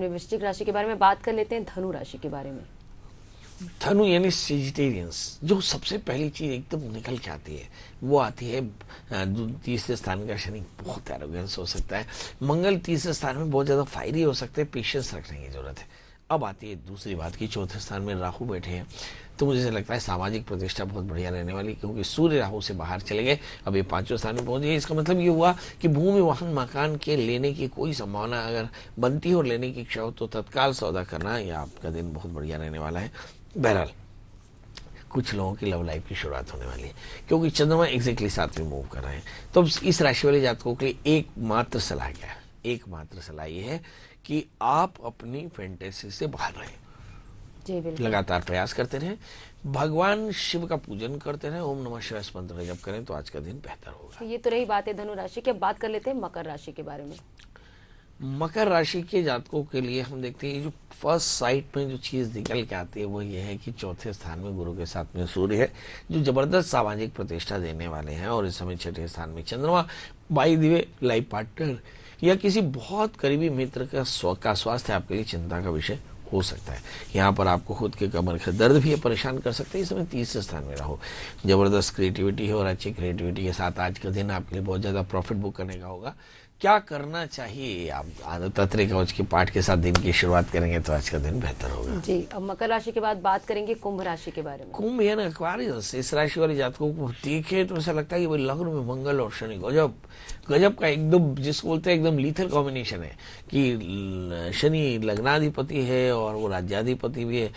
हमने वृश्चिक राशि के बारे में बात कर लेते हैं धनु राशि के बारे में। धनु यानी सेजिटेरियंस, जो सबसे पहली चीज एकदम निकल के आती है वो आती है तीसरे स्थान का शनि बहुत एरोगेंस हो सकता है। मंगल तीसरे स्थान में बहुत ज्यादा फायरी हो सकते हैं, पेशेंस रखने की जरूरत है। अब आती है दूसरी बात की चौथे स्थान में राहु बैठे हैं, तो मुझे लगता है सामाजिक प्रतिष्ठा बहुत बढ़िया रहने वाली, क्योंकि सूर्य राहु से बाहर चले गए, अब ये पांचवें स्थान में पहुंच गए। इसका मतलब ये हुआ कि भूमि वाहन मकान के लेने की कोई संभावना अगर बनती हो, लेने की इच्छा हो, तो तत्काल सौदा करना, या आपका दिन बहुत बढ़िया रहने वाला है। बहरहाल कुछ लोगों की लव लाइफ की शुरुआत होने वाली है, क्योंकि चंद्रमा एग्जैक्टली 7वें मूव कर रहे हैं। तो इस राशि वाले जातकों के लिए एकमात्र सलाह क्या है? एकमात्र सलाह ये है कि आप अपनी फैंटेसी से बाहर रहें, जी बिल्कुल, लगातार प्रयास करते रहें, भगवान शिव का पूजन करते रहें, ओम नमः शिवाय मंत्र जप करें, तो आज का दिन बेहतर होगा। ये तो रही बात है धनु राशि की। अब बात कर लेते हैं मकर राशि के बारे में। मकर राशि के जातकों के लिए हम देखते हैं, जो फर्स्ट साइट में जो चीज निकल के आती है वो ये है कि चौथे स्थान में गुरु के साथ में सूर्य है, जो जबरदस्त सामाजिक प्रतिष्ठा देने वाले हैं। और इस समय छठे स्थान में चंद्रमा, by the way life partner या किसी बहुत करीबी मित्र का स्वास्थ्य आपके लिए चिंता का विषय हो सकता है। यहाँ पर आपको खुद के कमर का दर्द भी परेशान कर सकते हैं। इस समय तीसरे स्थान में रहो, जबरदस्त क्रिएटिविटी है, और अच्छी क्रिएटिविटी के साथ आज का दिन आपके लिए बहुत ज्यादा प्रॉफिट बुक करने का होगा। क्या करना चाहिए? आप तंत्रिक कवच के पाठ के साथ दिन की शुरुआत करेंगे तो आज का दिन बेहतर होगा। जी, अब मकर राशि के बाद बात करेंगे कुंभ राशि के बारे में। कुंभ या एक्वारियस, इस राशि वाले जातकों को देखे तो ऐसा लगता है कि भाई लग्न में मंगल और शनि गजब गजब का एकदम, जिसको बोलते हैं एकदम लीथल कॉम्बिनेशन है, कि शनि लग्नाधिपति है और वो राज्याधिपति भी है,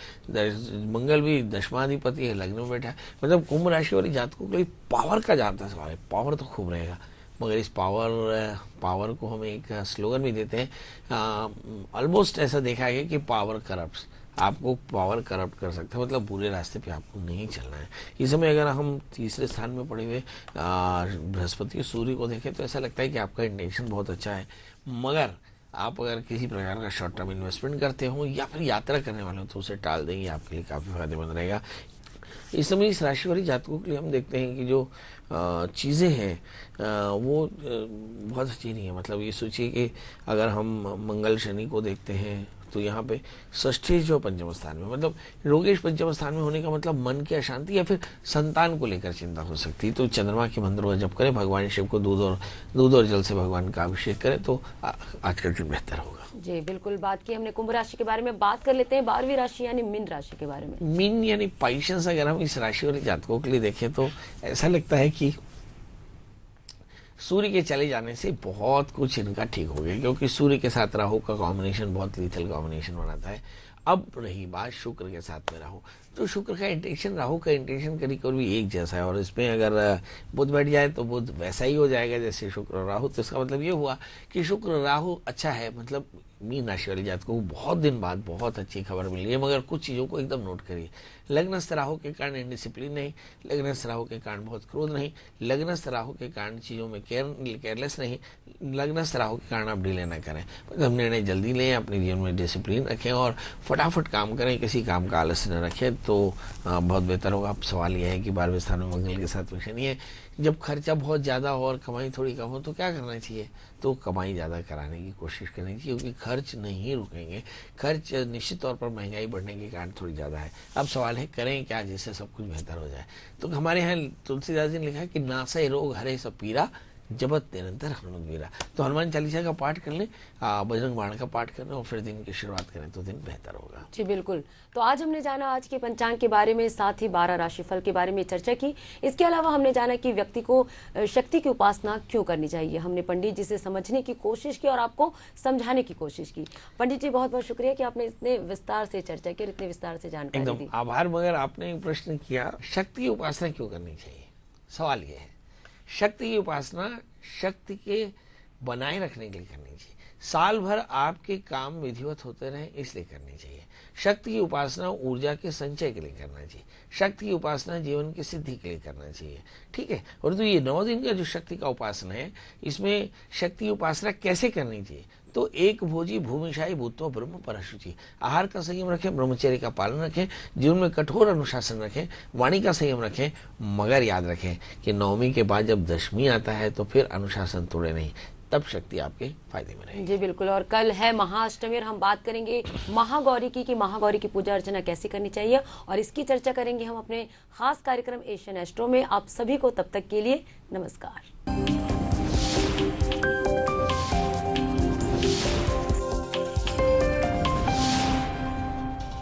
मंगल भी दशमाधिपति है, लग्न में बैठा है। मतलब कुंभ राशि वाले जातकों के लिए पावर का जानता सवाल है, पावर तो खूब रहेगा, मगर इस पावर को हम एक स्लोगन भी देते हैं, ऑलमोस्ट ऐसा देखा गया कि पावर करप्ट, आपको पावर करप्ट कर सकते हैं, मतलब बुरे रास्ते पे आपको नहीं चलना है। इस समय अगर हम तीसरे स्थान में पड़े हुए बृहस्पति सूर्य को देखें तो ऐसा लगता है कि आपका इंटेंशन बहुत अच्छा है, मगर आप अगर किसी प्रकार का शॉर्ट टर्म इन्वेस्टमेंट करते हो या फिर यात्रा करने वाले हो तो उसे टाल देंगे, आपके लिए काफी फायदेमंद रहेगा। इस समय इस राशि वाली जातकों के लिए हम देखते हैं कि जो चीज़ें हैं वो बहुत अच्छी नहीं है। मतलब ये सोचिए कि अगर हम मंगल शनि को देखते हैं तो यहाँ पे षष्ठी जो पंचम स्थान में, मतलब रोगेश पंचम स्थान में होने का मतलब मन की अशांति या फिर संतान को लेकर चिंता हो सकती है। तो चंद्रमा के मंत्र को जप करें, भगवान शिव को दूध और जल से भगवान का अभिषेक करें, तो आज का दिन बेहतर होगा। जी बिल्कुल, बात की हमने कुंभ राशि के बारे में। बात कर लेते हैं 12वीं राशि यानी मीन राशि के बारे में। मीन यानी पाइशंस, अगर हम इस राशि वाले जातकों के लिए देखें तो ऐसा लगता है कि सूर्य के चले जाने से बहुत कुछ इनका ठीक हो गया, क्योंकि सूर्य के साथ राहु का कॉम्बिनेशन बहुत लीथल कॉम्बिनेशन बनाता है। अब रही बात शुक्र के साथ में राहु, तो शुक्र का इंटेंशन राहु का इंटेंशन करीब करीब एक जैसा है, और इसमें अगर बुध बैठ जाए तो बुध वैसा ही हो जाएगा जैसे शुक्र और राहु। तो इसका मतलब ये हुआ कि शुक्र राहु अच्छा है, मतलब मीन राशि वाले जातकों को बहुत दिन बाद बहुत अच्छी खबर मिली है। मगर कुछ चीजों को एकदम नोट करिए, लग्नस्थ राहु के कारण इंडिसिप्लिन नहीं, लग्नस्थ राहु के कारण बहुत क्रोध नहीं, लग्नस्थ राहु के कारण चीजों में केयरलेस नहीं, लग्नस्थ राहु के कारण आप डिले न करें, मतलब निर्णय जल्दी लें, अपने जीवन में डिसिप्लिन रखें और फटाफट काम करें, किसी काम का आलस्य न रखें, तो बहुत बेहतर होगा। अब सवाल यह है कि 12वें स्थान में मंगल के साथ में शनि है, जब खर्चा बहुत ज्यादा और कमाई थोड़ी कम हो तो क्या करना चाहिए? तो कमाई ज्यादा कराने की कोशिश करनी चाहिए, क्योंकि खर्च नहीं रुकेंगे, खर्च निश्चित तौर पर महंगाई बढ़ने के कारण थोड़ी ज्यादा है। अब सवाल है करें क्या जिससे सब कुछ बेहतर हो जाए? तो हमारे यहाँ तुलसीदास जी ने लिखा है कि नासै रोग हरे सब पीरा, जबत निरंतर हनुमत वीरा। तो हनुमान चालीसा का पाठ कर लें, बजरंग बाण का पाठ कर लें और फिर दिन की शुरुआत करें तो दिन बेहतर होगा। जी बिल्कुल, तो आज हमने जाना आज के पंचांग के बारे में, साथ ही 12 राशिफल के बारे में चर्चा की। इसके अलावा हमने जाना कि व्यक्ति को शक्ति की उपासना क्यों करनी चाहिए। हमने पंडित जी से समझने की कोशिश की और आपको समझाने की कोशिश की। पंडित जी बहुत बहुत शुक्रिया कि आपने इतने विस्तार से चर्चा की, इतने विस्तार से जानकारी दी। आभार। मगर आपने एक प्रश्न किया, शक्ति की उपासना क्यों करनी चाहिए? सवाल यह है, शक्ति की उपासना शक्ति के बनाए रखने के लिए करनी चाहिए, साल भर आपके काम विधिवत होते रहे इसलिए करनी चाहिए। शक्ति की उपासना ऊर्जा के संचय के लिए करना चाहिए, शक्ति की उपासना जीवन की सिद्धि के लिए करना चाहिए, ठीक है। और तो ये 9 दिन का जो शक्ति का उपासना है, इसमें शक्ति की उपासना कैसे करनी चाहिए? तो एक भोजी भूमिशाई भूतो ब्रह्म परशुचि, आहार का संयम रखें, ब्रह्मचर्य का पालन रखें, जीवन में कठोर अनुशासन रखें, वाणी का संयम रखें, मगर याद रखें कि 9वीं के बाद जब 10वीं आता है तो फिर अनुशासन तोड़े नहीं, तब शक्ति आपके फायदे में रहेगी। जी बिल्कुल। और कल है महाअष्टमी और हम बात करेंगे महागौरी की कि महागौरी की पूजा अर्चना कैसे करनी चाहिए, और इसकी चर्चा करेंगे हम अपने खास कार्यक्रम एशियन एस्ट्रो में। आप सभी को तब तक के लिए नमस्कार।